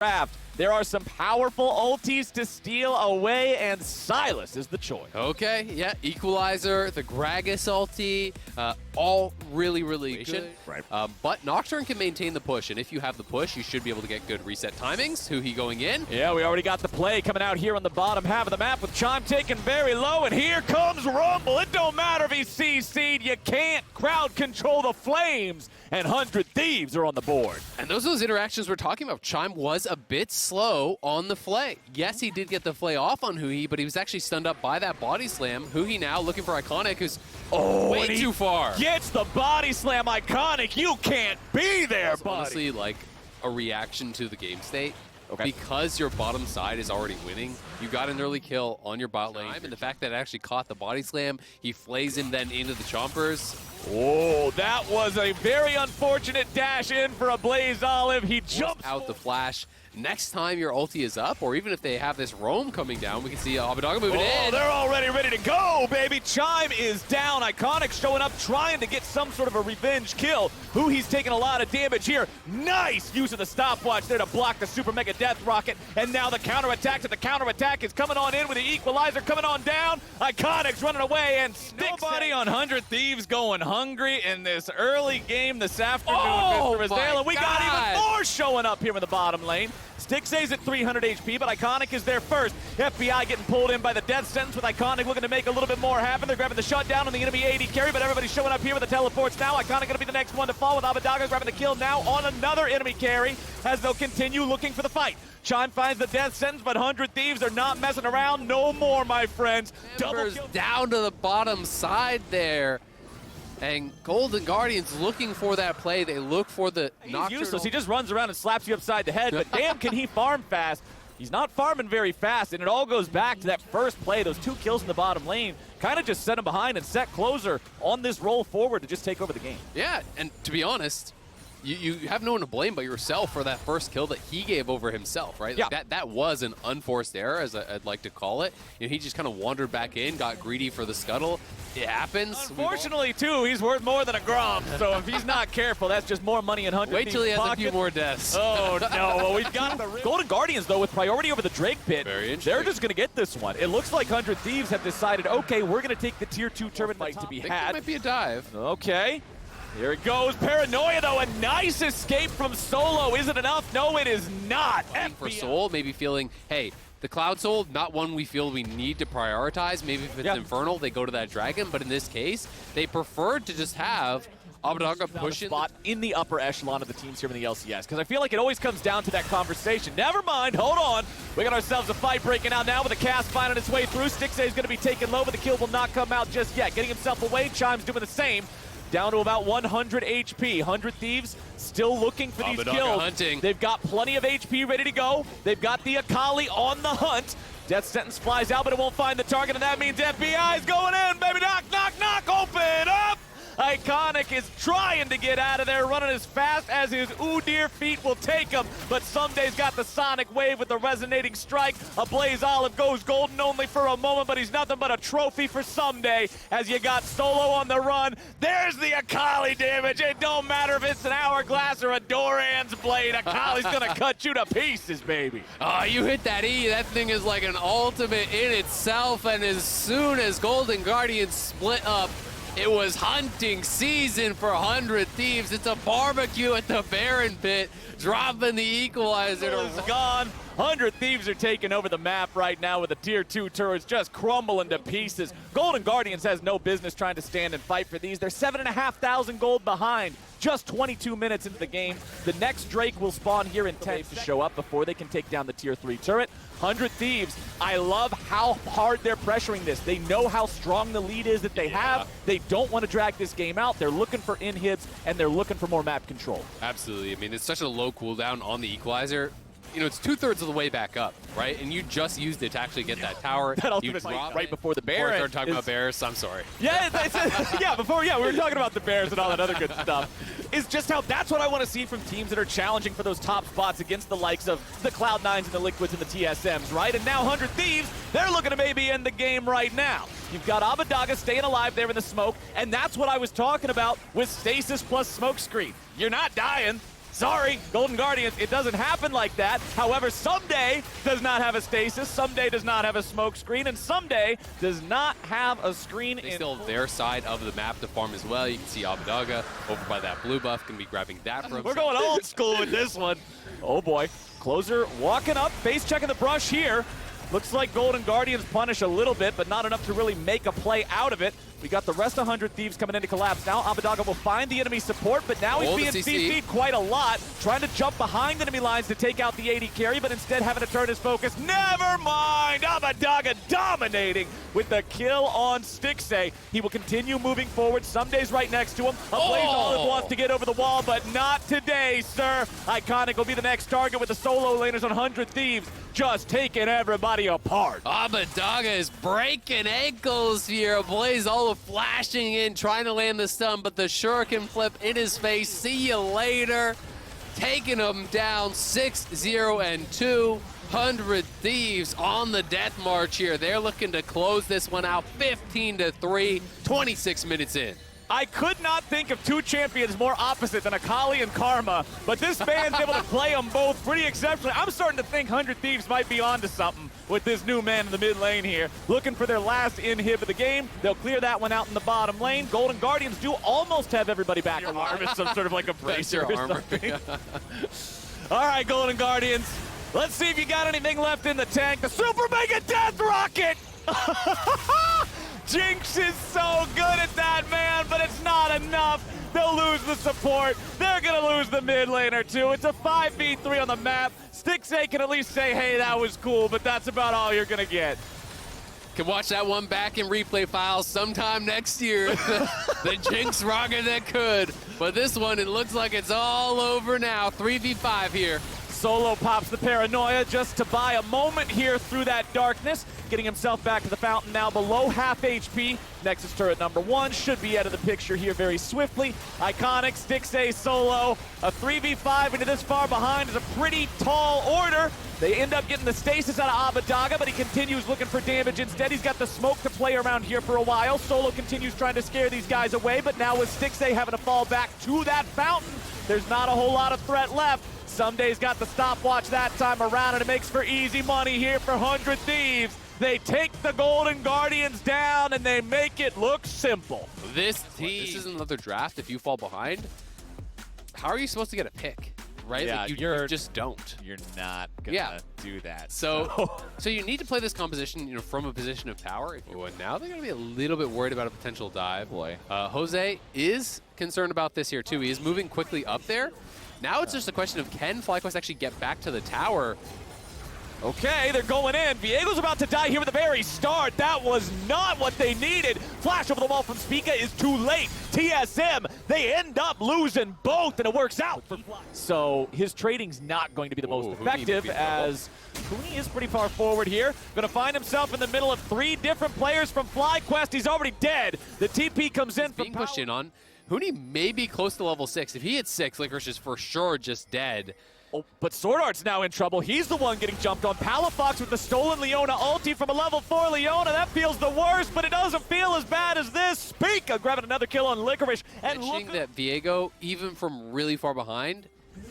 draft. There are some powerful ultis to steal away, and Silas is the choice. Okay, yeah, Equalizer, the Gragas ulti, all really good. Right. But Nocturne can maintain the push, and if you have the push, you should be able to get good reset timings. Huhi going in. Yeah, we already got the play coming out here on the bottom half of the map with Chime taken very low, and here comes Rumble. It don't matter if he's CC'd, you can't crowd control the flames, and 100 Thieves are on the board. And those are those interactions we're talking about. Chime was a bit slow on the Flay. Yes, he did get the Flay off on Huhi, but he was actually stunned up by that body slam. Huhi now looking for Iconic, who's way too far. Gets the body slam. Iconic, you can't be there, buddy. Honestly, like a reaction to the game state. Okay. Because your bottom side is already winning, you got an early kill on your bot lane, and the fact that it actually caught the body slam, he flays him then into the chompers. Oh, that was a very unfortunate dash in for a Blaze Olive. He jumps out the flash. Next time your ulti is up, or even if they have this roam coming down, we can see Abbedagga moving in. Oh, they're already ready to go, baby. Chime is down. Iconic showing up, trying to get some sort of a revenge kill. Huhi's taking a lot of damage here. Nice use of the stopwatch there to block the Super Mega Death Rocket. And now the counterattack to the counterattack is coming on in with the Equalizer coming on down. Iconic's running away and sticks. Nobody on 100 Thieves going hungry in this early game this afternoon, Oh, Mr. Azale. And we got God. even more showing up here in the bottom lane. Stixay's at 300 HP, but Iconic is there first. FBI getting pulled in by the death sentence with Iconic looking to make a little bit more happen. They're grabbing the shutdown on the enemy AD carry, but everybody's showing up here with the teleports now. Iconic going to be the next one to fall with Abbedagga grabbing the kill now on another enemy carry as they'll continue looking for the fight. Chime finds the death sentence, but 100 Thieves are not messing around no more, my friends. Embers down to the bottom side there. And Golden Guardians looking for that play. They look for the He's useless. He just runs around and slaps you upside the head, but damn can he farm fast. He's not farming very fast, and it all goes back to that first play. Those 2 kills in the bottom lane kind of just set him behind and set Closer on this roll forward to just take over the game. Yeah, and to be honest, you have no one to blame but yourself for that first kill that he gave over himself, right? Yeah. Like that was an unforced error, as I'd like to call it. You know, he just kind of wandered back in, got greedy for the scuttle. It happens. Unfortunately, too, he's worth more than a Grom, so if he's not careful, that's just more money in 100 Wait till he has pocket. a few more deaths. Oh, no. Well, we've got the Golden Guardians, though, with priority over the Drake Pit. Very interesting. They're just going to get this one. It looks like 100 Thieves have decided, okay, we're going to take the Tier 2 tournament fight to be I think had. that might be a dive. Okay. Here it goes. Paranoia, though. A nice escape from Solo. Is it enough? No, it is not. For Soul, maybe feeling, hey, the Cloud Soul, not one we feel we need to prioritize. Maybe if it's Infernal, they go to that Dragon. But in this case, they preferred to just have Abbedagga push spot in the upper echelon of the teams here in the LCS, because I feel like it always comes down to that conversation. Never mind, hold on. We got ourselves a fight breaking out now with a cast finding its way through. Stixay is going to be taken low, but the kill will not come out just yet. Getting himself away, Chime's doing the same. Down to about 100 HP. 100 Thieves still looking for these kills. Hunting. They've got plenty of HP ready to go. They've got the Akali on the hunt. Death sentence flies out, but it won't find the target, and that means FBI is going in, baby. Knock, knock, knock, open up. Iconic is trying to get out of there, running as fast as his dear feet will take him. But Sumday's got the Sonic Wave with the resonating strike. A Blaze Olive goes golden only for a moment, but he's nothing but a trophy for Someday as you got Solo on the run. There's the Akali damage. It don't matter if it's an Hourglass or a Doran's blade. Akali's gonna cut you to pieces, baby. Oh, you hit that E. That thing is like an ultimate in itself, and as soon as Golden Guardians split up, it was hunting season for 100 Thieves. It's a barbecue at the Baron Pit, dropping the Equalizer. It's gone. 100 Thieves are taking over the map right now with the Tier 2 turrets just crumbling to pieces. Golden Guardians has no business trying to stand and fight for these. They're 7,500 gold behind. Just 22 minutes into the game. The next Drake will spawn here in 10 to show up before they can take down the Tier 3 turret. 100 Thieves, I love how hard they're pressuring this. They know how strong the lead is that they have. They don't want to drag this game out. They're looking for inhibs, and they're looking for more map control. Absolutely. I mean, it's such a low cooldown on the Equalizer. You know, it's 2/3 of the way back up, right? And you just used it to actually get that tower. That ultimate fight right before the bear. Before I started talking about bears, I'm sorry. Yeah, we were talking about the bears and all that other good stuff. Is just how that's what I want to see from teams that are challenging for those top spots against the likes of the Cloud9s and the Liquids and the TSMs, right? And now 100 Thieves, they're looking to maybe end the game right now. You've got Abbedagga staying alive there in the smoke, and that's what I was talking about with Stasis plus Smokescreen. You're not dying. Sorry, Golden Guardians, it doesn't happen like that. However, Someday does not have a stasis, Someday does not have a smoke screen, and Someday does not have a screen They still have their side of the map to farm as well. You can see Abadaga over by that blue buff, can be grabbing that from. We're going old school with this one. Oh boy, Closer walking up, face checking the brush here. Looks like Golden Guardians punish a little bit, but not enough to really make a play out of it. We got the rest of 100 Thieves coming in to collapse. Now Abadaga will find the enemy support, but now he's being CC'd quite a lot, trying to jump behind enemy lines to take out the AD carry, but instead having to turn his focus. Never mind! Abadaga dominating with the kill on Stixay. He will continue moving forward. Someday's right next to him. Ablaze Olive wants to get over the wall, but not today, sir. Iconic will be the next target with the solo laners on 100 Thieves, just taking everybody apart. Abadaga is breaking ankles here. Ablaze Olive flashing in, trying to land the stun, but the shuriken flip in his face. See you later. Taking him down 6-0 and 200 Thieves on the death march here. They're looking to close this one out 15-3, 26 minutes in. I could not think of two champions more opposite than Akali and Karma, but this man's able to play them both pretty exceptionally. I'm starting to think 100 Thieves might be onto something with this new man in the mid lane here. Looking for their last inhib of the game. They'll clear that one out in the bottom lane. Golden Guardians do almost have everybody back alive. It's some sort of like a bracer or something. All right, Golden Guardians. Let's see if you got anything left in the tank. The Super Mega Death Rocket! Jinx is so good at that, man, but it's not enough. They'll lose the support. They're going to lose the mid laner, too. It's a 5v3 on the map. Stixay can at least say, hey, that was cool, but that's about all you're going to get. Can watch that one back in replay files sometime next year. The Jinx rocket that could. But this one, it looks like it's all over now. 3v5 here. Solo pops the paranoia just to buy a moment here through that darkness, getting himself back to the fountain now below half HP. Nexus turret number 1 should be out of the picture here very swiftly. Iconic, Stixay solo, a 3v5 into this far behind is a pretty tall order. They end up getting the stasis out of Abadaga, but he continues looking for damage instead. He's got the smoke to play around here for a while. Solo continues trying to scare these guys away, but now with Stixay having to fall back to that fountain, there's not a whole lot of threat left. Someday's got the stopwatch that time around, and it makes for easy money here for 100 Thieves. They take the Golden Guardians down, and they make it look simple. This is another draft. If you fall behind, how are you supposed to get a pick? Right? Yeah, like you just don't. You're not gonna do that. So you need to play this composition, from a position of power. And now they're gonna be a little bit worried about a potential dive. Boy, Jose is concerned about this here too. He is moving quickly up there. Now it's just a question of, can FlyQuest actually get back to the tower? Okay, they're going in. Viego's about to die here at the very start. That was not what they needed. Flash over the wall from Spica is too late. TSM, they end up losing both, and it works out for Fly. So his trading's not going to be the most effective, as Huni is pretty far forward here. Going to find himself in the middle of 3 different players from FlyQuest. He's already dead. The TP comes in from being pushed in on. Huni may be close to level 6. If he hits 6, Licorice is for sure just dead. Oh, but Sword Art's now in trouble. He's the one getting jumped on. Palafox with the stolen Leona ulti from a level 4 Leona. That feels the worst, but it doesn't feel as bad as this. Spica grabbing another kill on Licorice. And mentioning that Viego, even from really far behind,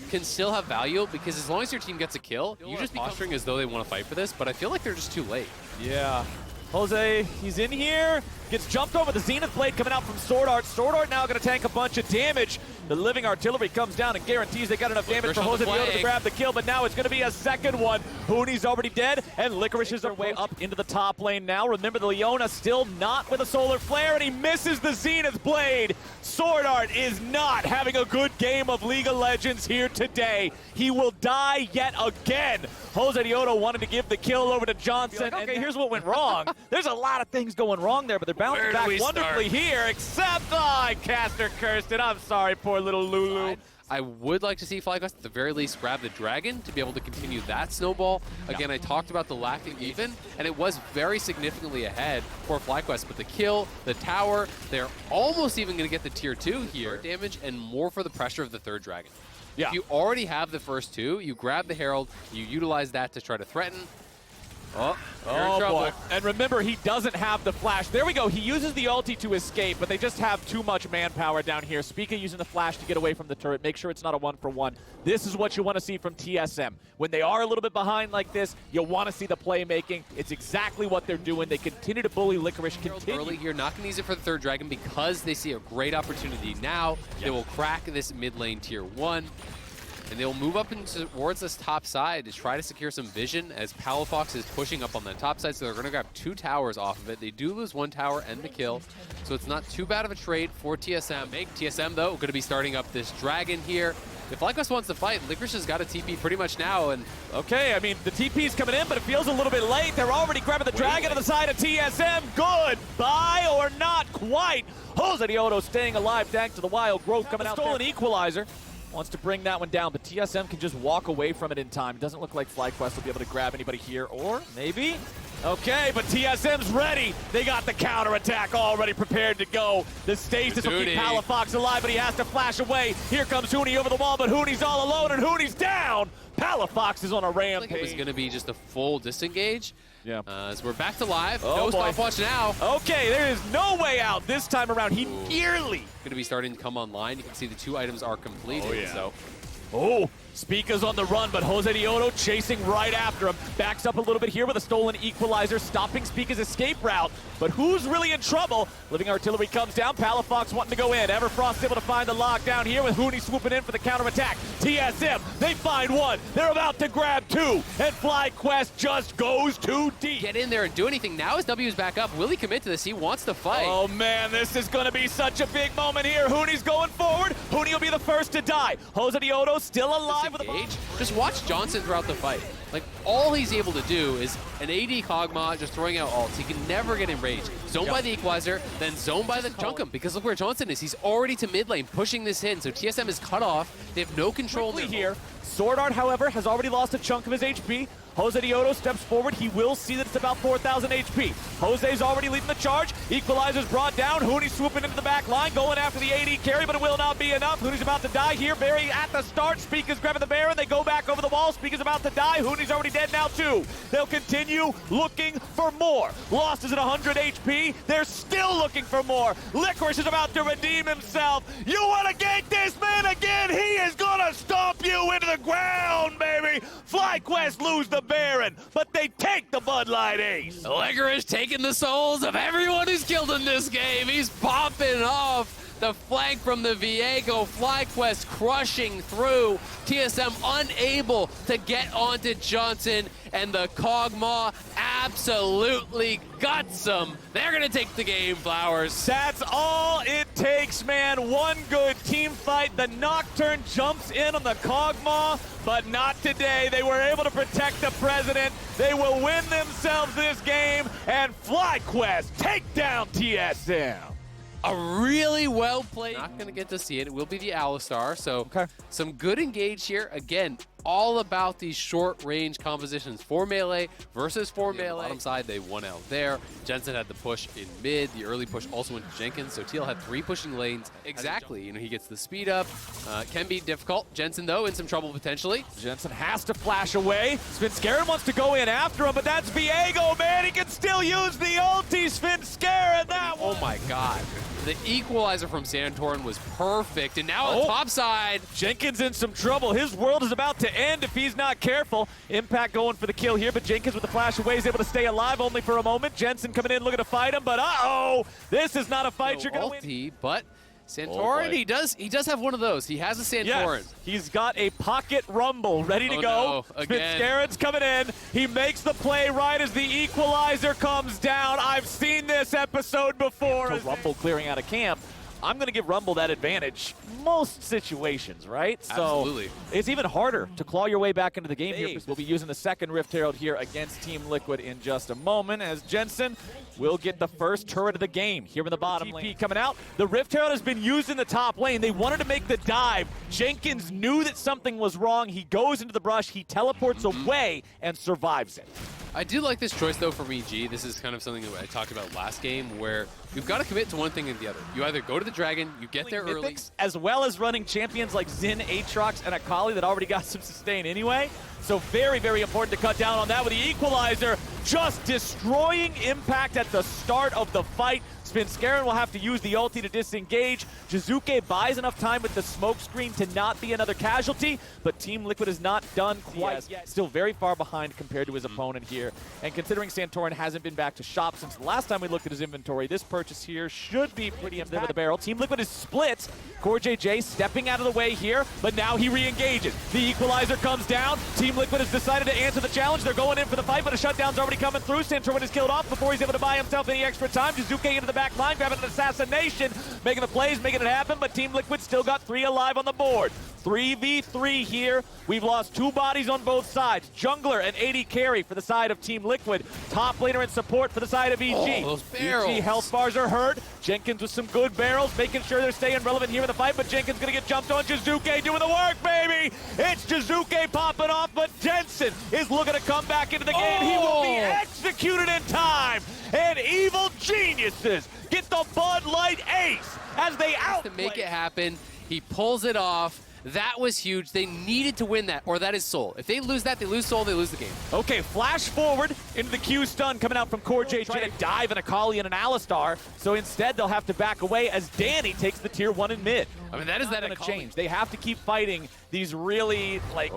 can still have value, because as long as your team gets a kill, you just be posturing as though they want to fight for this, but I feel like they're just too late. Yeah. Jose, he's in here, gets jumped over the Zenith Blade coming out from Sword Art. Sword Art now going to tank a bunch of damage. The Living Artillery comes down and guarantees they got enough damage for Jose to grab the kill, but now it's going to be a second one. Huni's already dead, and Licorice is their way up into the top lane now. Remember, the Leona still not with a Solar Flare, and he misses the Zenith Blade. Sword Art is not having a good game of League of Legends here today. He will die yet again. Jose Dioto wanted to give the kill over to Johnson. Like, okay, here's what went wrong. There's a lot of things going wrong there, but they're bouncing back wonderfully here, except, Caster cursed it. I'm sorry, poor little Lulu. I would like to see FlyQuest at the very least grab the Dragon to be able to continue that snowball. Again, I talked about the lack of even, and it was very significantly ahead for FlyQuest, but the kill, the tower, they're almost even going to get the tier 2 here. Damage and more for the pressure of the 3rd Dragon. Yeah. If you already have the first 2, you grab the Herald, you utilize that to try to threaten. Oh, you're in trouble. Boy. And remember, he doesn't have the flash. There we go. He uses the ulti to escape, but they just have too much manpower down here. Spica using the flash to get away from the turret. Make sure it's not a 1-for-1. This is what you want to see from TSM. When they are a little bit behind like this, you want to see the playmaking. It's exactly what they're doing. They continue to bully Licorice. Early here, not going to use it for the third dragon because they see a great opportunity now. They will crack this mid lane tier 1. And they'll move up towards this top side to try to secure some vision as Palafox is pushing up on the top side, so they're going to grab 2 towers off of it. They do lose 1 tower and the kill, so it's not too bad of a trade for TSM. TSM, though, going to be starting up this dragon here. If FlyQuest wants to fight, Licorice has got a TP pretty much now. And okay, I mean, the TP's coming in, but it feels a little bit late. They're already grabbing the dragon on the side of TSM. Goodbye, or not quite. JoseDioto staying alive thanks to the wild growth coming out. Stolen equalizer. Wants to bring that one down, but TSM can just walk away from it in time. It doesn't look like FlyQuest will be able to grab anybody here, or maybe? Okay, but TSM's ready. They got the counterattack already prepared to go. The stasis will keep Palafox alive, but he has to flash away. Here comes Huni over the wall, but Huni's all alone, and Huni's down. Palafox is on a rampage. I think it was going to be just a full disengage. Yeah. As we're back to live. Oh, no stopwatch now. Okay, there is no way out this time around. He nearly going to be starting to come online. You can see the 2 items are completed. Oh, yeah. So. Oh, Spica's on the run, but JoseDioto chasing right after him. Backs up a little bit here with a stolen equalizer, stopping Spica's escape route. But who's really in trouble? Living Artillery comes down, Palafox wanting to go in. Everfrost able to find the lockdown here with Huni swooping in for the counterattack. TSM, they find 1. They're about to grab 2, and FlyQuest just goes too deep. Get in there and do anything. Now his W is back up. Will he commit to this? He wants to fight. Oh man, this is going to be such a big moment here. Huni's going forward. Huni will be the first to die. JoseDioto still alive. Just watch Johnson throughout the fight. Like, all he's able to do is an AD Kog'Maw just throwing out ults. He can never get enraged. Zone by the equalizer, then zone by the Junkum, because look where Johnson is. He's already to mid lane, pushing this in, so TSM is cut off. They have no control here. Sword Art, however, has already lost a chunk of his HP. JoseDioto steps forward. He will see that it's about 4,000 HP. Jose's already leading the charge. Equalizer's brought down. Huni swooping into the back line, going after the AD carry, but it will not be enough. Huni's about to die here. Barry at the start. Spica's grabbing the Baron. They go back over the wall. Spica's about to die. Huni's already dead now, too. They'll continue looking for more. Lost is at 100 HP. They're still looking for more. Licorice is about to redeem himself. You want to gank this man again? He is going to stomp you into the ground, baby. FlyQuest lose the Baron, but they take the Bud Light Ace. Licorice taking the souls of everyone who's killed in this game. He's popping off the flank from the Viego. FlyQuest crushing through. TSM unable to get onto Johnson, and the Kog'Maw absolutely guts him. They're going to take the game, Flowers. That's all it takes, man. One good team fight. The Nocturne jumps in on the Kog'Maw, but not today. They were able to protect the President. They will win themselves this game, and FlyQuest take down TSM. A really well played. Not going to get to see it. It will be the Alistar. So some good engage here. Again, all about these short range compositions. 4 melee versus 4 melee. Bottom side, they won out there. Jensen had the push in mid. The early push also went to Jenkins. So TL had 3 pushing lanes. Exactly. You know, he gets the speed up. Can be difficult. Jensen, though, in some trouble potentially. Jensen has to flash away. Svenskeren wants to go in after him, but that's Viego, man. He can still use the ulti. Svenskeren, that one. Oh, my God. The equalizer from Santorin was perfect, and now on top side. Jenkins in some trouble. His world is about to end if he's not careful. Impact going for the kill here, but Jenkins with the flash away is able to stay alive only for a moment. Jensen coming in looking to fight him, but uh-oh, this is not a fight you're going to win. But Santorin, he does have one of those. He has a Santorin. Yes, he's got a pocket rumble ready to go. No, again. Svenskaren's coming in. He makes the play right as the equalizer comes down. I've seen this episode before. Rumble clearing out of camp. I'm going to give Rumble that advantage most situations, right? Absolutely. So it's even harder to claw your way back into the game here. We'll be using the second Rift Herald here against Team Liquid in just a moment as Jensen will get the first turret of the game here in the bottom lane. Coming out. The Rift Herald has been used in the top lane. They wanted to make the dive. Jenkins knew that something was wrong. He goes into the brush. He teleports away and survives it. I do like this choice, though, from EG. This is kind of something that I talked about last game, where you've got to commit to one thing or the other. You either go to the Dragon, you get there early. As well as running champions like Xin, Aatrox, and Akali that already got some sustain anyway. So very, very important to cut down on that with the equalizer. just destroying Impact at the start of the fight. Spenskeren will have to use the ulti to disengage. Jizuke buys enough time with the smoke screen to not be another casualty, but Team Liquid is not done quite yet. Still very far behind compared to his opponent here. And considering Santorin hasn't been back to shop since the last time we looked at his inventory, this purchase here should be pretty there with the barrel. Team Liquid is split. CoreJJ stepping out of the way here, but now he re-engages. The equalizer comes down. Team Liquid has decided to answer the challenge. They're going in for the fight, but a shutdown's already coming through. Santorin is killed off before he's able to buy himself any extra time. Jizuke into the back line, grabbing an assassination, making the plays, making it happen, but Team Liquid still got 3 alive on the board. 3v3 here. We've lost 2 bodies on both sides. Jungler and AD carry for the side of Team Liquid. Top laner and support for the side of EG. Oh, those barrels. EG health bars are hurt. Jenkins with some good barrels, making sure they're staying relevant here in the fight, but Jenkins gonna get jumped on. Jizuke doing the work, baby! It's Jizuke popping off, but Jensen is looking to come back into the game. He will be executed in time, and Evil Geniuses get the Bud Light ace as they outplay. To make it happen, he pulls it off. That was huge. They needed to win that, or that is Soul. If they lose that, they lose Soul, they lose the game. Okay, flash forward into the Q stun coming out from CoreJJ. Trying to dive an Akali and an Alistar, so instead they'll have to back away as Danny takes the tier 1 in mid. I mean, that is that going to change. They have to keep fighting these really, like,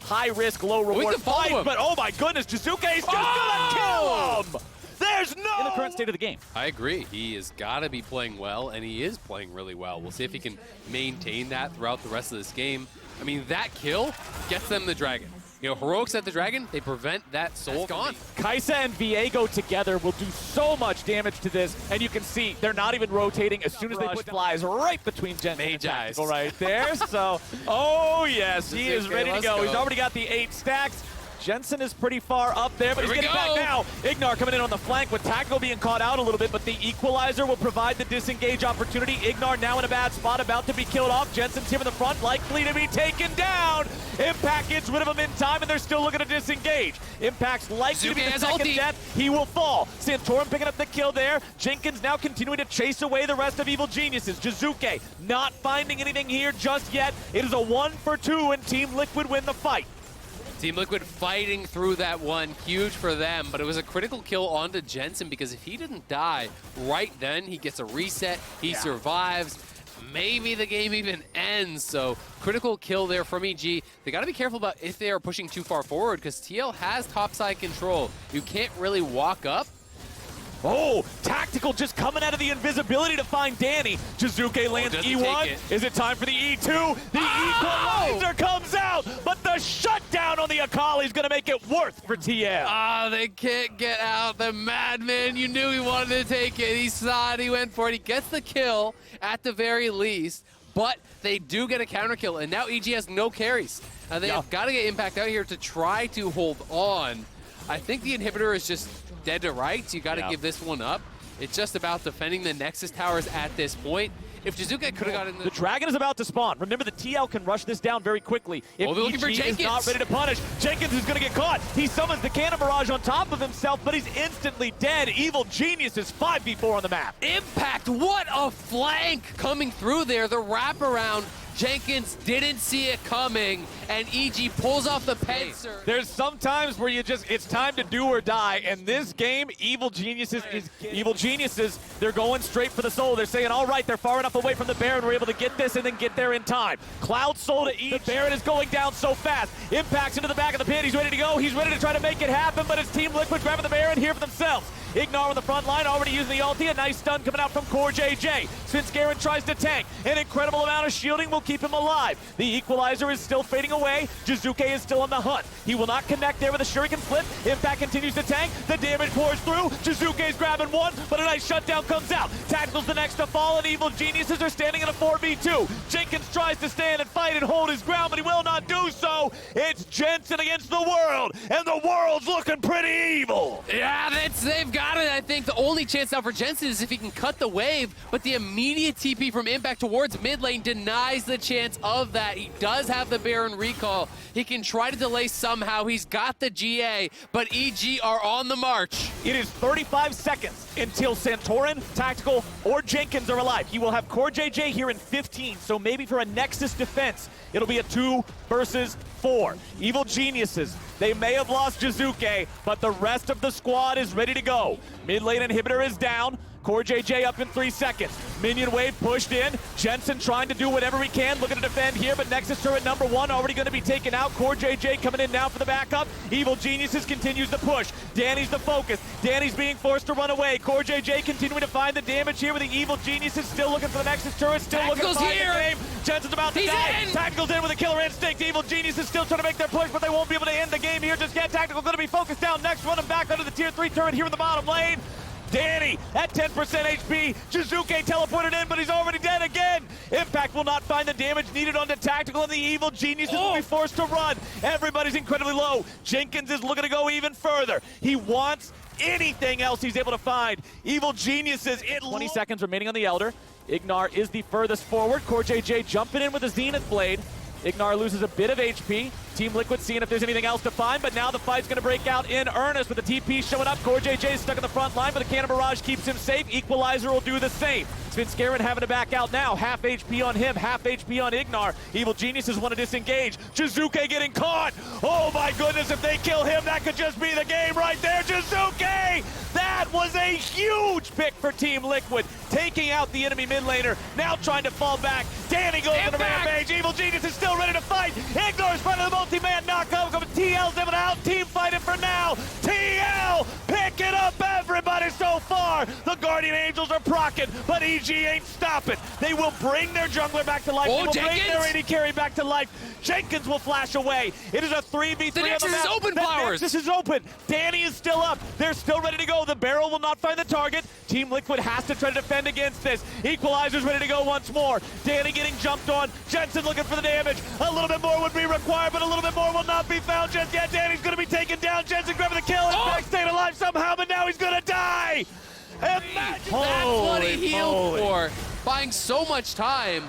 high-risk, low-reward fights, but oh my goodness, Jizuke's just gonna kill him! There's no... In the current state of the game. I agree. He has got to be playing well, and he is playing really well. We'll see if he can maintain that throughout the rest of this game. I mean, that kill gets them the dragon. You know, Heroics at the dragon, they prevent that Soul. Gone. Kaisa and Viego together will do so much damage to this, and you can see they're not even rotating. As soon as they put flies right between Jensen and Tactical right there. So, oh yes, he is ready to go. He's already got the 8 stacks. Jensen is pretty far up there, but he's getting back now. Ignar coming in on the flank with Tactical being caught out a little bit, but the equalizer will provide the disengage opportunity. Ignar now in a bad spot, about to be killed off. Jensen's here in the front, likely to be taken down. Impact gets rid of him in time, and they're still looking to disengage. Impact's likely to be the second death. He will fall. Santorin picking up the kill there. Jenkins now continuing to chase away the rest of Evil Geniuses. Jizuke not finding anything here just yet. It is a 1-for-2, and Team Liquid win the fight. Team Liquid fighting through that one, huge for them, but it was a critical kill onto Jensen because if he didn't die right then, he gets a reset, he survives, maybe the game even ends. So critical kill there from EG. They got to be careful about if they are pushing too far forward because TL has topside control. You can't really walk up. Oh, Tactical just coming out of the invisibility to find Danny. Jizuke lands E1. Is it time for the E2? The equalizer comes out, but the shutdown on the Akali is going to make it worth for TL. Ah, they can't get out. The madman, you knew he wanted to take it. He saw it, he went for it. He gets the kill at the very least, but they do get a counter kill, and now EG has no carries. They have got to get Impact out here to try to hold on. I think the inhibitor is just dead to rights. You got to give this one up. It's just about defending the Nexus towers at this point. If Jizuke could have gotten the dragon is about to spawn. Remember, the TL can rush this down very quickly. If EG is not ready to punish, Jenkins is going to get caught. He summons the cannon barrage on top of himself, but he's instantly dead. Evil Genius is 5v4 on the map. Impact, what a flank coming through there. The wraparound. Jenkins didn't see it coming, and EG pulls off the Panzer. There's some times where it's time to do or die, and this game, Evil Geniuses, they're going straight for the Soul. They're saying, all right, they're far enough away from the Baron, we're able to get this and then get there in time. Cloud Soul to EG. The Baron is going down so fast. Impacts into the back of the pit, he's ready to go, he's ready to try to make it happen, but it's Team Liquid grabbing the Baron here for themselves. Ignar on the front line, already using the ulti. A nice stun coming out from CoreJJ. Spenskeren tries to tank. An incredible amount of shielding will keep him alive. The equalizer is still fading away. Jizuke is still on the hunt. He will not connect there with a shuriken flip. Impact continues to tank. The damage pours through. Jizuke's grabbing one, but a nice shutdown comes out. Tactical's the next to fall, and Evil Geniuses are standing in a 4v2. Jenkins tries to stand and fight and hold his ground, but he will not do so. It's Jensen against the world, and the world's looking pretty evil. Yeah, they've got it. I think the only chance now for Jensen is if he can cut the wave, but the immediate TP from Impact towards mid lane denies the chance of that. He does have the Baron recall. He can try to delay somehow. He's got the GA, but EG are on the march. It is 35 seconds until Santorin Santorin, Tactical, or Jenkins are alive. He will have Core JJ here in 15, so maybe for a Nexus defense, it'll be a 2 versus 4. Evil Geniuses, they may have lost Jizuke, but the rest of the squad is ready to go. Mid lane inhibitor is down. Core JJ up in 3 seconds. Minion wave pushed in. Jensen trying to do whatever he can, looking to defend here, but Nexus turret number 1 already going to be taken out. Core JJ coming in now for the backup. Evil Geniuses continues to push. Danny's the focus. Danny's being forced to run away. Core JJ continuing to find the damage here with the Evil Geniuses still looking for the Nexus turret, still looking to find the game. Jensen's about to die. Tactical's in with a killer instinct. Evil Geniuses still trying to make their push, but they won't be able to end the game here just yet. Tactical going to be focused down next, running back under the tier 3 turret here in the bottom lane. Danny at 10% HP. Jizuke teleported in, but he's already dead again. Impact will not find the damage needed onto Tactical, and the Evil Geniuses will be forced to run. Everybody's incredibly low. Jenkins is looking to go even further. He wants anything else he's able to find. Evil Geniuses, 20 seconds remaining on the Elder. Ignar is the furthest forward. Core JJ jumping in with a Zenith Blade. Ignar loses a bit of HP. Team Liquid seeing if there's anything else to find, but now the fight's going to break out in earnest with the TP showing up. Core JJ is stuck in the front line, but the Cannon Barrage keeps him safe. Equalizer will do the same. Svenskeren having to back out now. Half HP on him, half HP on Ignar. Evil Geniuses want to disengage. Jizuke getting caught. Oh my goodness, if they kill him, that could just be the game right there. Jizuke! That was a huge pick for Team Liquid. Taking out the enemy mid laner, now trying to fall back. Danny goes on the rampage. Evil Genius is still ready to fight. Ignar's front of the multi-man knockout. TL's able to out team fighting for now. TL picking up everybody so far. The Guardian Angels are proccing, but EG ain't stopping. They will bring their jungler back to life. They will bring their AD carry back to life. Jenkins will flash away. It is a 3v3 the Nexus on the map. is open, Flowers. Nexus is open. Danny is still up. They're still ready to go. The barrel will not find the target. Team Liquid has to try to defend against this. Equalizer's ready to go once more. Danny getting jumped on. Jensen looking for the damage. A little bit more would be required, but a little bit more will not be found just yet. Danny's going to be taken down. Jensen grabbing the kill. Impact staying alive somehow, but now he's going to die. Imagine That's what he healed for. Buying so much time.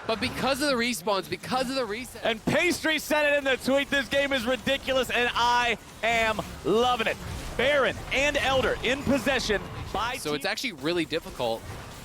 But because of the respawns, because of the reset. And Pastry said it in the tweet, this game is ridiculous, and I am loving it. Baron and Elder in possession by So it's actually really difficult.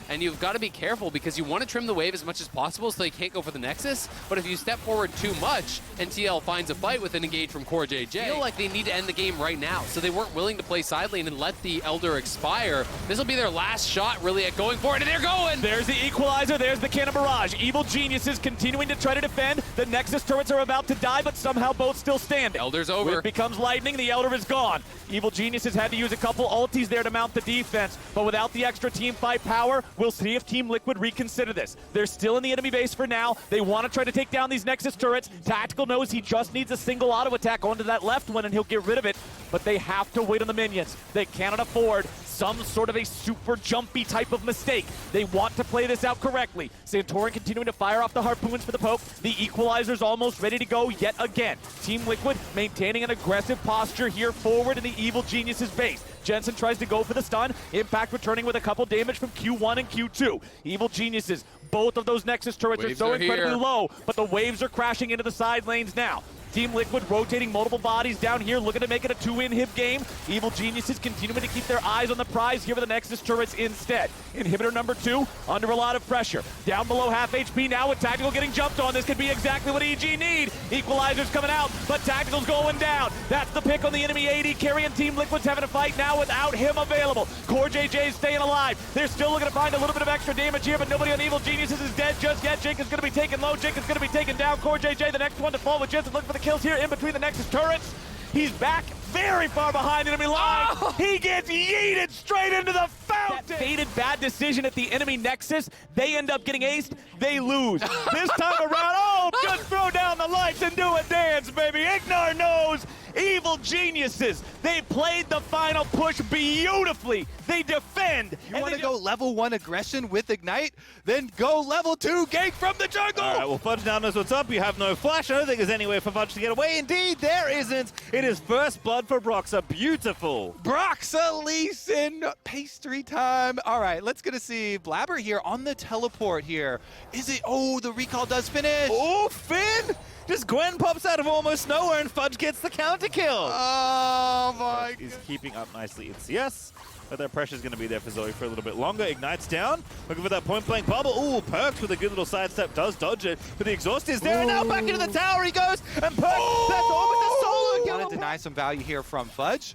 And you've got to be careful because you want to trim the wave as much as possible so they can't go for the Nexus. But if you step forward too much and TL finds a fight with an engage from Core JJ, I feel like they need to end the game right now. So they weren't willing to play side lane and let the Elder expire. This will be their last shot really at going for it, and they're going! There's the Equalizer, there's the Cannon Barrage. Evil Geniuses continuing to try to defend. The Nexus turrets are about to die, but somehow both still standing. Elder's over. It becomes lightning, the Elder is gone. Evil Geniuses had to use a couple ultis there to mount the defense, but without the extra team fight power, we'll see if Team Liquid reconsider this. They're still in the enemy base for now. They want to try to take down these Nexus turrets. Tactical knows he just needs a single auto attack onto that left one and he'll get rid of it, but they have to wait on the minions. They cannot afford some sort of a super jumpy type of mistake. They want to play this out correctly. Santorin continuing to fire off the harpoons for the poke. The Equalizer's almost ready to go yet again. Team Liquid maintaining an aggressive posture here forward in the Evil Geniuses base. Jensen tries to go for the stun. Impact returning with a couple damage from Q1 and Q2. Evil Geniuses, both of those Nexus turrets are so incredibly low, but the waves are crashing into the side lanes now. Team Liquid rotating multiple bodies down here, looking to make it a 2-inhib game. Evil Geniuses continuing to keep their eyes on the prize here with the Nexus turrets instead. Inhibitor number 2 under a lot of pressure. Down below half HP now with Tactical getting jumped on. This could be exactly what EG need. Equalizer's coming out, but Tactical's going down. That's the pick on the enemy AD carry, and Team Liquid's having a fight now without him available. Core JJ's staying alive. They're still looking to find a little bit of extra damage here, but nobody on Evil Geniuses is dead just yet. Jenkins going to be taken low. Jenkins going to be taken down. Core JJ, the next one to fall with Jensen looking for the kills here in between the Nexus turrets. He's back very far behind enemy line. Oh! He gets yeeted straight into the fountain. That fated bad decision at the enemy Nexus. They end up getting aced. They lose. This time around, just throw down the lights and do a dance, baby. Ignar knows. Evil Geniuses. They played the final push beautifully. They defend. You want to go level 1 aggression with Ignite? Then go level 2 gank from the jungle! All right, well, Fudge now knows what's up. You have no flash. I don't think there's any way for Fudge to get away. Indeed, there isn't. It is first blood for Broxa. Beautiful. Broxa, Lee Sin, pastry time. All right, let's get to see Blabber here on the teleport here. Is it? Oh, the recall does finish. Oh, Finn! Just Gwen pops out of almost nowhere and Fudge gets the counter kill. Oh my is keeping up nicely in CS. But that pressure's going to be there for Zoe for a little bit longer. Ignites down, looking for that point-blank bubble. Ooh, Perks with a good little sidestep does dodge it, but the exhaust is there. And now back into the tower he goes, and Perks, that's almost a solo kill. Want to deny some value here from Fudge.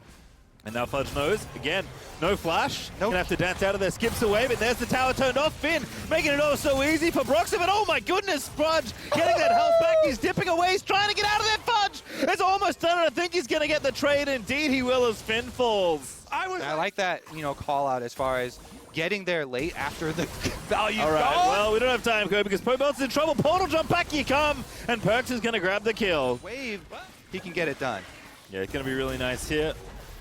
And now Fudge knows, again, no flash. Nope. Gonna have to dance out of there, skips away, but there's the tower turned off. Finn making it all so easy for Broxah, but oh my goodness, Fudge getting that health back. He's dipping away, he's trying to get out of there. Fudge is almost done, and I think he's gonna get the trade. Indeed, he will as Finn falls. I like that, call out as far as getting there late after the value. All right, gone. well, we don't have time, Kobe, because Pobelt's in trouble. Portal jump, back you come, and Perks is gonna grab the kill. Wave, he can get it done. Yeah, it's gonna be really nice here.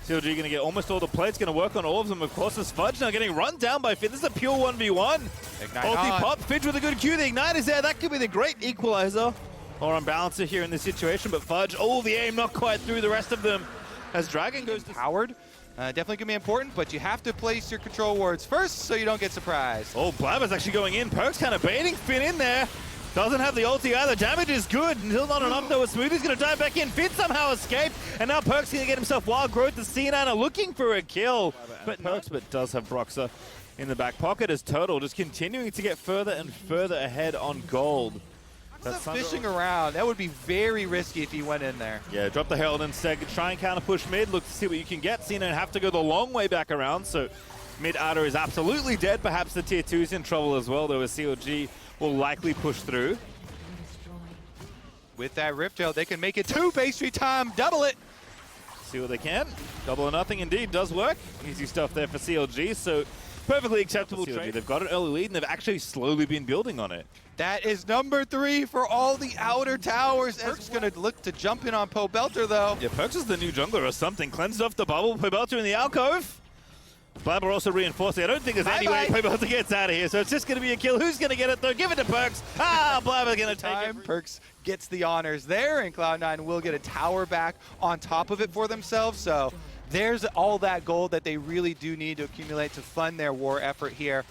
CLG going to get almost all the plates, going to work on all of them. Of course, as Fudge now getting run down by Finn. This is a pure 1v1. Ignite Ulti on. pop, Fidge with a good Q. The Ignite is there. That could be the great equalizer or unbalancer here in this situation. But Fudge, the aim not quite through the rest of them. As Dragon goes to Howard, definitely going to be important, but you have to place your control wards first so you don't get surprised. Oh, Blabber's actually going in. Perks kind of baiting Finn in there. Doesn't have the ulti either. Damage is good. Still not enough though. Smoothie's going to dive back in. Finn somehow escaped. And now Perks going to get himself wild growth. The C9 are looking for a kill. But Perks does have Broxah in the back pocket as Turtle just continuing to get further and further ahead on gold. That's fishing around. That would be very risky if he went in there. Yeah, drop the Herald instead. Try and counter push mid. Look to see what you can get. C9 have to go the long way back around. So mid Outer is absolutely dead. Perhaps the tier 2 is in trouble as well, though, as CLG will likely push through. With that Riptail, they can make it 2 pastry time, double it. See what they can. Double or nothing indeed does work. Easy stuff there for CLG, so perfectly acceptable trade. They've got an early lead and they've actually slowly been building on it. That is number 3 for all the outer towers. Perks going to look to jump in on Pobelter though. Yeah, Perks is the new jungler or something. Cleansed off the bubble, Pobelter in the alcove. Blabber also reinforcing. I don't think there's any way Pobelter gets out of here, so it's just going to be a kill. Who's going to get it though? Give it to Perks. Blabber going to take it. Perks gets the honors there, and Cloud9 will get a tower back on top of it for themselves. So there's all that gold that they really do need to accumulate to fund their war effort here.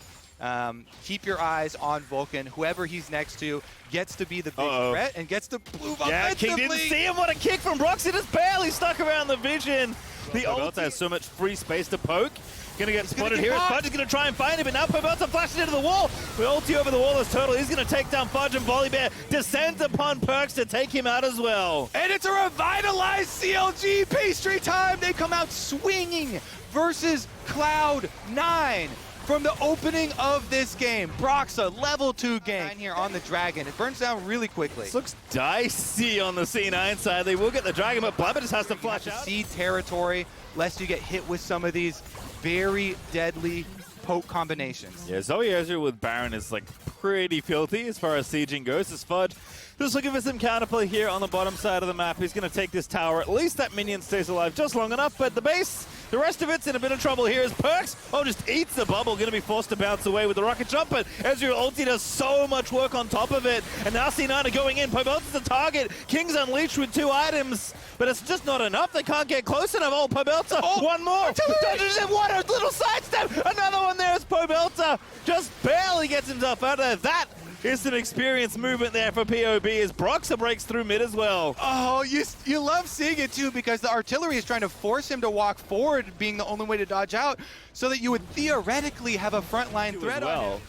Keep your eyes on Vulcan. Whoever he's next to gets to be the big threat and gets to move offensively. Yeah, King didn't see him. What a kick from Broxah. Just barely stuck around the vision. The Pobelter has so much free space to poke. Gonna get spotted here. Fudge is gonna try and find him, but now Pobelter flashes into the wall. We ulti over the wall as Turtle. He's gonna take down Fudge, and Volibear descends upon Perks to take him out as well. And it's a revitalized CLG pastry time. They come out swinging versus Cloud9 from the opening of this game. Broxah, level 2 game here on the Dragon. It burns down really quickly. This looks dicey on the C9 side. They will get the Dragon, but Blabber just has to flash out. Seed territory, lest you get hit with some of these very deadly poke combinations. Yeah, Zoe Ezreal with Baron is like pretty filthy as far as sieging goes. As Fudge just looking for some counterplay here on the bottom side of the map. He's going to take this tower. At least that minion stays alive just long enough, but the base, the rest of it's in a bit of trouble here as Perks, just eats the bubble. Going to be forced to bounce away with the rocket jump, but Ezreal ulti does so much work on top of it. And now C9 are going in. Pobelter's the target. King's unleashed with 2 items, but it's just not enough. They can't get close enough. Pobelter, one more. Dodges it, what a little sidestep. Another one there as Pobelter just barely gets himself out of there. That is some experienced movement there for POB as Broxah breaks through mid as well. Oh, you love seeing it too, because the artillery is trying to force him to walk forward, being the only way to dodge out, so that you would theoretically have a frontline threat on him.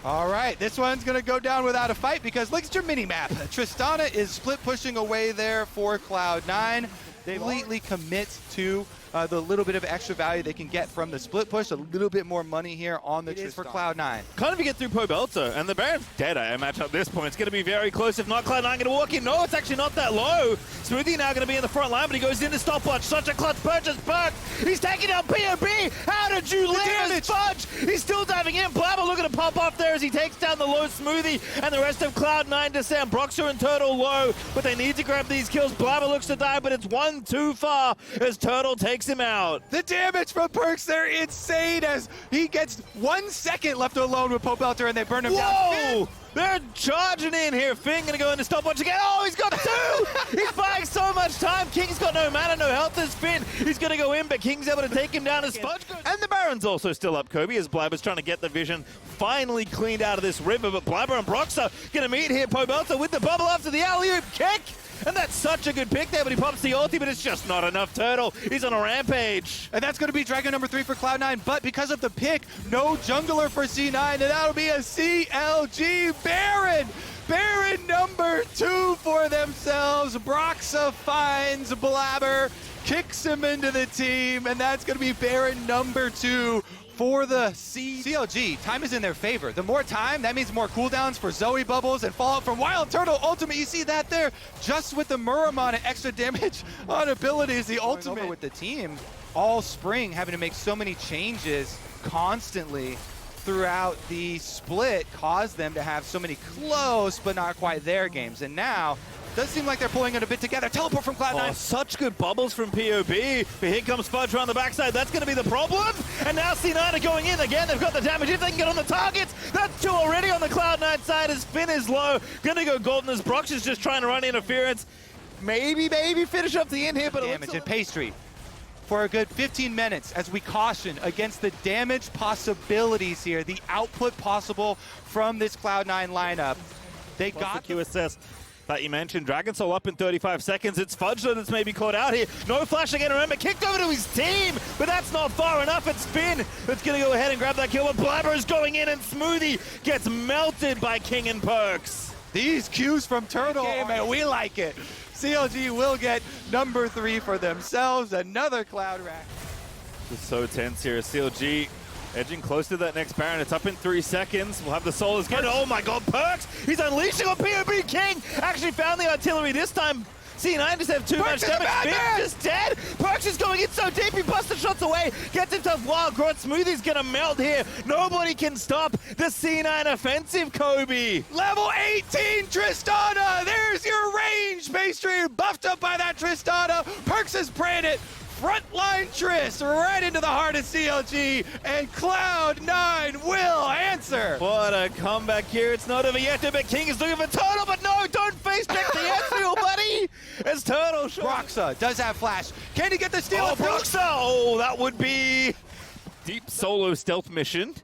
All right, this one's going to go down without a fight because look at your mini-map. Tristana is split pushing away there for Cloud9. They completely commit to the little bit of extra value they can get from the split push, a little bit more money here on the Tristana for Cloud9. Kind of get through Pobelter, and the Baron's dead, I imagine, at this point. It's going to be very close. If not, Cloud9 going to walk in. No, it's actually not that low. Smoothie now going to be in the front line, but he goes into stopwatch. Such a clutch purchase. Perk, he's taking down POB. How did you live as Fudge? He's still diving in. Blabber looking to pop off there as he takes down the low Smoothie, and the rest of Cloud9 descend. Broxah and Turtle low, but they need to grab these kills. Blabber looks to die, but it's one too far as Turtle takes him out. The damage from Perks there, insane, as he gets 1 second left alone with Pobelter and they burn him down. Whoa! They're charging in here. Finn gonna go into stopwatch again. Oh, he's got 2! He's buying so much time. King's got no mana, no health as Finn. He's gonna go in, but King's able to take him down as Fudge goes. And the Baron's also still up, Kobe, as Blabber's trying to get the vision finally cleaned out of this river, but Blabber and Broxah gonna meet here. Pobelter with the bubble after the alley-oop kick. And that's such a good pick there, but he pops the ulti, but it's just not enough. Turtle, he's on a rampage. And that's going to be Dragon number 3 for Cloud9, but because of the pick, no jungler for C9, and that'll be a CLG Baron. Baron number 2 for themselves. Broxa finds Blabber, kicks him into the team, and that's going to be Baron number 2 for the CLG. Time is in their favor. The more time, that means more cooldowns for Zoe Bubbles and Fallout from Wild Turtle Ultimate. You see that there? Just with the Muramon and extra damage on abilities, the ultimate with the team all spring, having to make so many changes constantly throughout the split caused them to have so many close but not quite there games. And now, does seem like they're pulling it a bit together. Teleport from Cloud9. Oh, such good bubbles from POB. But here comes Fudge around the backside. That's going to be the problem. And now C9 are going in again. They've got the damage. If they can get on the targets, that's 2 already on the Cloud9 side as Finn is low. Going to go golden as Brox is just trying to run interference. Maybe finish up the end here, but damage and Pastry for a good 15 minutes as we caution against the damage possibilities here, the output possible from this Cloud9 lineup. They got the QSS that you mentioned. Dragon Soul up in 35 seconds. It's Fudge that's maybe caught out here. No flash again, remember, kicked over to his team, but that's not far enough. It's Finn that's going to go ahead and grab that kill, but Blabber is going in, and Smoothie gets melted by King and Perks. These cues from Turtle, man, we like it. CLG will get number 3 for themselves. Another Cloud rack. It's so tense here. CLG edging close to that next Baron. It's up in 3 seconds. We'll have the Souls get it. Oh my god, Perks! He's unleashing on POB King! Actually found the artillery this time. C9 just have too much damage. Finn just dead. Perks is going in so deep. He busts the shots away. Gets himself wild growth. Smoothie's gonna melt here. Nobody can stop the C9 offensive, Kobe. Level 18 Tristana. There's your range. Pastry buffed up by that Tristana. Perks is praying it. Frontline Triss right into the heart of CLG, and Cloud9 will answer. What a comeback here. It's not over yet, but King is looking for Turtle, but no, don't face check the airfield, buddy. As Turtle Broxa does have flash. Can he get the steal? Oh, Broxa! Oh, that would be deep solo stealth mission.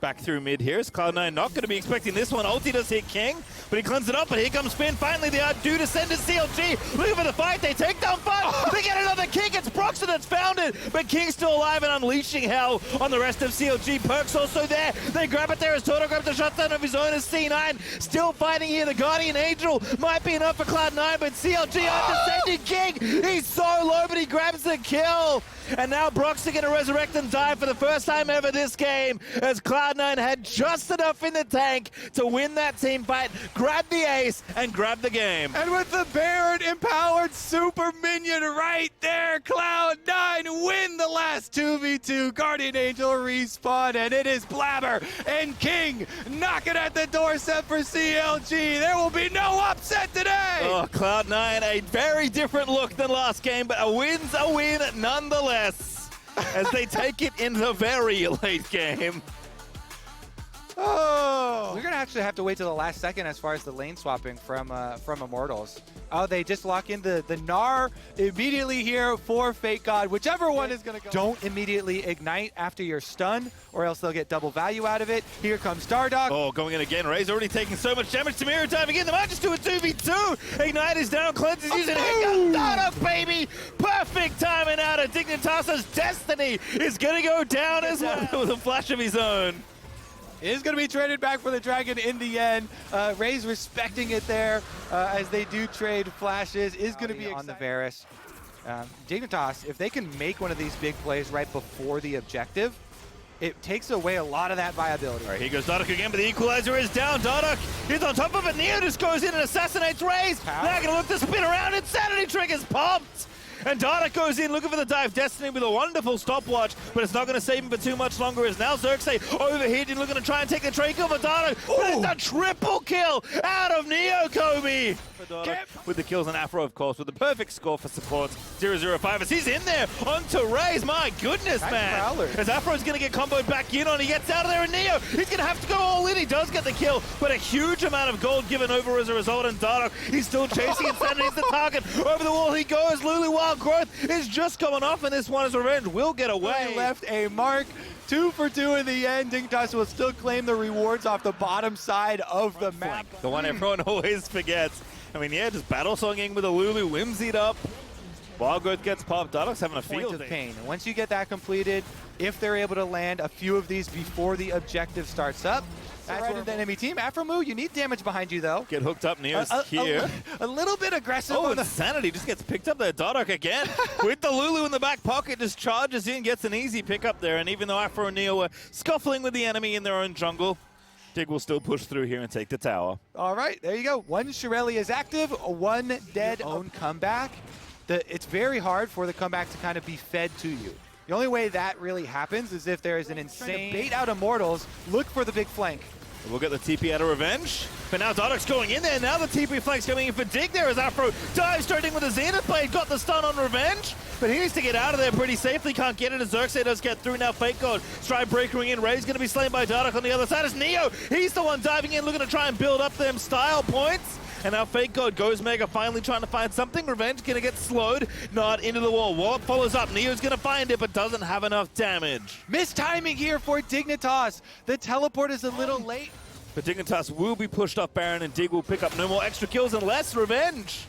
Back through mid here. Is Cloud9 not going to be expecting this one? Ulti does hit King, but he cleanses it up, and here comes Finn. Finally, they are due to send to CLG. Looking for the fight. They take down Fudge. They get another King. It's Broxton that's found it, but King's still alive and unleashing hell on the rest of CLG. Perks also there. They grab it there as Toto grabs the shutdown of his own as C9. Still fighting here. The Guardian Angel might be enough for Cloud9, but CLG are defending King. He's so low, but he grabs the kill. And now Broxton going to resurrect and die for the first time ever this game, as Cloud9 had just enough in the tank to win that team fight, grab the ace, and grab the game. And with the Baron empowered super minion right there, Cloud9 win the last 2v2. Guardian Angel respawn, and it is Blabber and King knocking at the doorstep for CLG. There will be no upset today. Oh, Cloud9, a very different look than last game, but a win's a win nonetheless. As they take it in the very late game. Oh, we're gonna actually have to wait till the last second as far as the lane swapping from Immortals. Oh, they just lock in the Gnar immediately here for Fake God. Whichever one is gonna go. Don't immediately ignite after your stun, or else they'll get double value out of it. Here comes Dardoch. Oh, going in again. Ray's already taking so much damage to mirror time again. They might just do a 2v2. Ignite is down. Cleanse is using Hiccup. Dardoch, baby. Perfect timing out of Dignitas' destiny is gonna go down as well with a flash of his own. Is going to be traded back for the Dragon in the end. Ray's respecting it there as they do trade flashes. Is going to be on the Varus. Dignitas, if they can make one of these big plays right before the objective, it takes away a lot of that viability. All right, here goes Dardoch again, but the equalizer is down. Dardoch is on top of it. Neo just goes in and assassinates Raze. They're going to look to spin around. Insanity triggers pumped. And Dardoch goes in looking for the dive. Destiny with a wonderful stopwatch, but it's not going to save him for too much longer as now Xerxes overheating, looking to try and take the trade kill for Dardoch. But it's a triple kill out of Neo, Kobe. With the kills on Afro, of course, with the perfect score for support. 0-0-5 as he's in there onto Raze. My goodness, man. As Afro's going to get comboed back in on, he gets out of there, and Neo, he's going to have to go all in. He does get the kill, but a huge amount of gold given over as a result, and Dardoch, he's still chasing Insanity. He's the target. Over the wall he goes. Lulu Wild Growth is just coming off, and this one is revenge. Will get away. He left a mark. 2 for 2 in the end. Dignitas will still claim the rewards off the bottom side of the map. The one everyone always forgets. I mean, yeah, just battle songing with a Lulu, whimsied up. Wild Growth gets popped. Dardoch's having a Point field of day. pain. And once you get that completed, if they're able to land a few of these before the objective starts up, that's right in the enemy team. Aphromoo, you need damage behind you, though. Get hooked up, Neo's here. A little bit aggressive. Oh, on the Insanity just gets picked up there. Dardoch again with the Lulu in the back pocket, just charges in, gets an easy pickup there. And even though Aphro and Neo were scuffling with the enemy in their own jungle, Dig will still push through here and take the tower. All right, there you go. One Shirelli is active, one dead. Own comeback. It's very hard for the comeback to kind of be fed to you. The only way that really happens is if there is an insane bait out Immortals, look for the big flank. We'll get the TP out of Revenge. But now Dardoch's going in there. Now the TP flank's coming in for Dig there as Aphro dives straight in with a Zenith Blade. Got the stun on Revenge. But he needs to get out of there pretty safely. Can't get it as Xerxes does get through now. Fake God. Stride breakering in. Ray's going to be slain by Dardoch on the other side. It's Neo. He's the one diving in, looking to try and build up them style points. And now Fake God goes Mega, finally trying to find something. Revenge going to get slowed. Not into the wall. Wallop follows up. Neo's going to find it, but doesn't have enough damage. Missed timing here for Dignitas. The teleport is a little late. But Dignitas will be pushed off Baron, and Dig will pick up no more extra kills unless Revenge.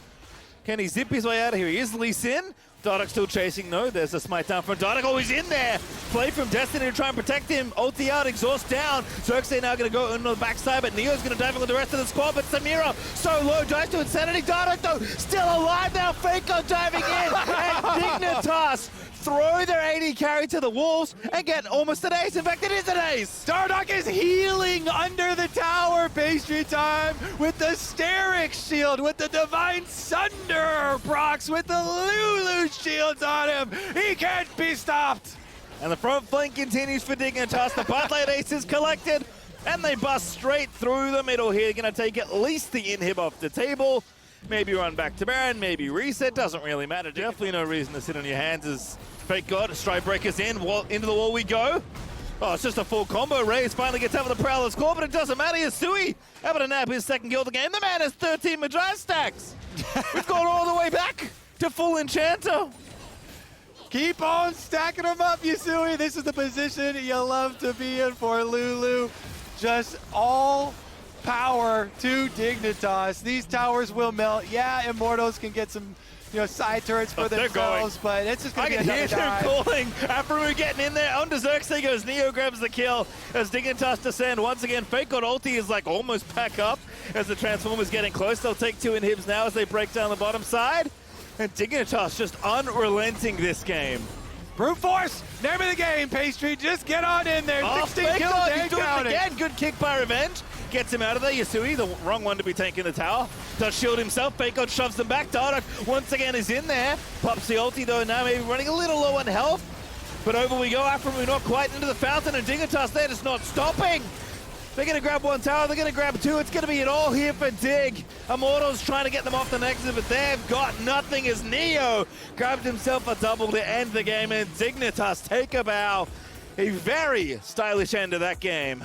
Can he zip his way out of here? He is Lee Sin. Dardoch still chasing. No, there's a smite down from Dardoch. Oh, he's in there. Play from Destiny to try and protect him. Ulti out, exhaust down. Xerxes now going to go on the backside, but Neo's going to dive in with the rest of the squad. But Samira so low, dives to Insanity. Dardoch, though, still alive now. Faker diving in. And Dignitas throw their AD carry to the walls and get almost an ace. In fact, it is an ace. Dardoch is healing under the tower. Pastry time with the Sterix shield, with the Divine Sunder. Prox with the Lulu shields on him. He can't be stopped. And the front flank continues for Dignitas. The bot lane ace is collected, and they bust straight through the middle here. Going to take at least the inhib off the table. Maybe run back to Baron, maybe reset. Doesn't really matter. Definitely no reason to sit on your hands as Fake God, Stride Breakers in. Into the wall we go. Oh, it's just a full combo. Raze finally gets out of the Prowler's core, but it doesn't matter. Yasui able to nab his second kill of the game. The man has 13 Magi stacks. We've gone all the way back to full Enchanter. Keep on stacking them up, Yasui. This is the position you love to be in for Lulu. Just all power to Dignitas. These towers will melt. Yeah, Immortals can get some, side turrets for themselves, but it's just going to be another dive. I can hear them calling. Aphromoo getting in there. On to Xerxes goes. Neo grabs the kill as Dignitas descend. Once again, Fake God ulti is like almost back up as the Transformer's getting close. They'll take two inhibs now as they break down the bottom side. And Dignitas just unrelenting this game. Brute force, name of the game, Pastry. Just get on in there. 16 kills and counting. Again, good kick by Revenge. Gets him out of there. Yasui, the wrong one to be taking the tower. Does shield himself. Fake God shoves them back. Dardoch once again is in there. Pops the ulti though, now maybe running a little low on health. But over we go. Aphromoo not quite into the fountain, and Dignitas there just not stopping. They're going to grab one tower, they're going to grab two. It's going to be it all here for Dig. Immortals trying to get them off the next, but they've got nothing as Neo grabbed himself a double to end the game, and Dignitas take a bow. A very stylish end of that game.